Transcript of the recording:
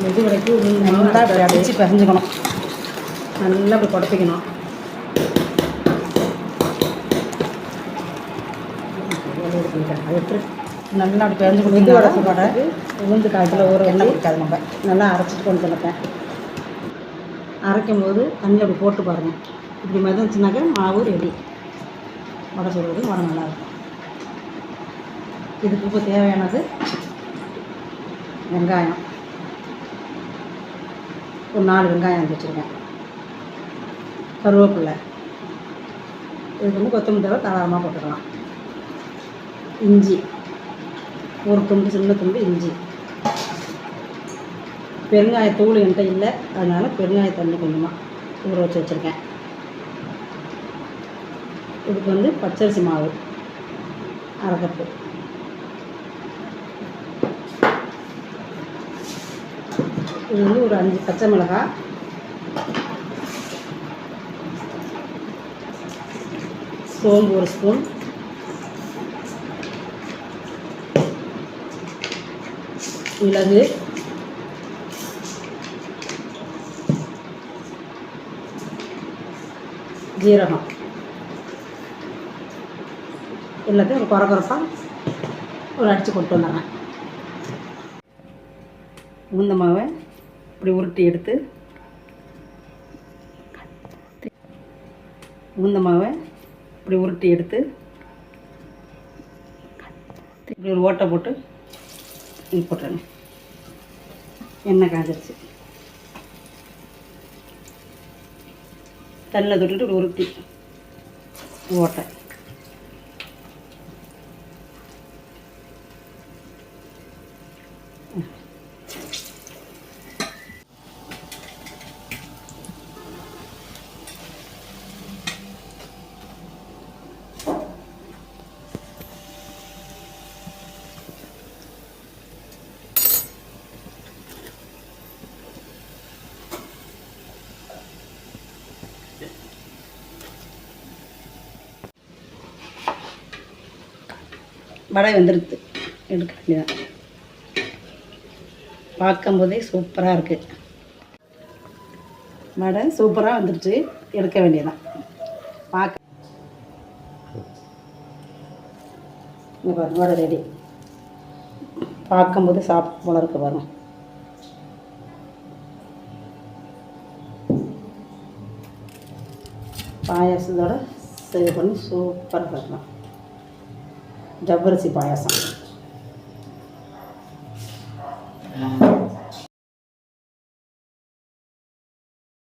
மெது வரைக்கும் நல்லா இப்படி அடித்து பிசைஞ்சுக்கணும். நல்லா இப்படி குடப்பிக்கணும். நல்லா அப்படி பிசைஞ்சு கொடுத்து வடை சுட உளுந்து காய்ச்சல ஊற எண்ணெய் பிடிக்காது. நம்ம நல்லா அரைச்சிட்டு கொண்டு வந்துட்டேன். அரைக்கும் போது தண்ணி அப்படி போட்டு பாருங்கள். இப்படி மிதந்துச்சுனாக்கா மாவு ரெடி. வடை சுடுறது வடை நல்லாயிருக்கும். இதுக்கு இப்போ தேவையானது வெங்காயம், ஒரு 4 வெங்காயம் வச்சுருக்கேன். கருவேப்பிலை, இதுக்கு வந்து கொத்தமல்லி தழை தாராளமாக போட்டுக்கலாம். இஞ்சி ஒரு துண்டு, சின்ன துண்டு இஞ்சி. பெருங்காயத்தூள் என்கிட்ட இல்லை, அதனால் பெருங்காய தண்ணி கொஞ்சமாக ஊற வச்சு வச்சுருக்கேன். இதுக்கு வந்து பச்சரிசி மாவு 1/2 கப்பு. இது வந்து ஒரு 5 பச்சை மிளகாய், சோம்பு 1 ஸ்பூன், மிளகு, ஜீரகம் எல்லாத்தையும் ஒரு குறப்பாக ஒரு அடித்து கொண்டு வந்துடுறேன். உளுந்த மாவை இப்படி உருட்டி எடுத்து இப்படி ஒரு ஓட்டை போட்டு இது போட்டுறேங்க. எண்ணெய் காய்ச்சிருச்சு. தண்ணியில் தொட்டுட்டு இப்படி உருட்டி ஓட்டை வடை வெந்துடுது. எடுக்க வேண்டியதான். பார்க்கும்போதே சூப்பராக இருக்குது. வடை சூப்பராக வந்துடுச்சு. எடுக்க வேண்டியதான். வடை ரெடி. பார்க்கும்போது சாப்பிட்டு போல இருக்கு பாருங்க. பாயாசத்தோட சேவ் பண்ணி சூப்பராக இருக்கலாம். ஜவ்வரிசி பாயாசம்.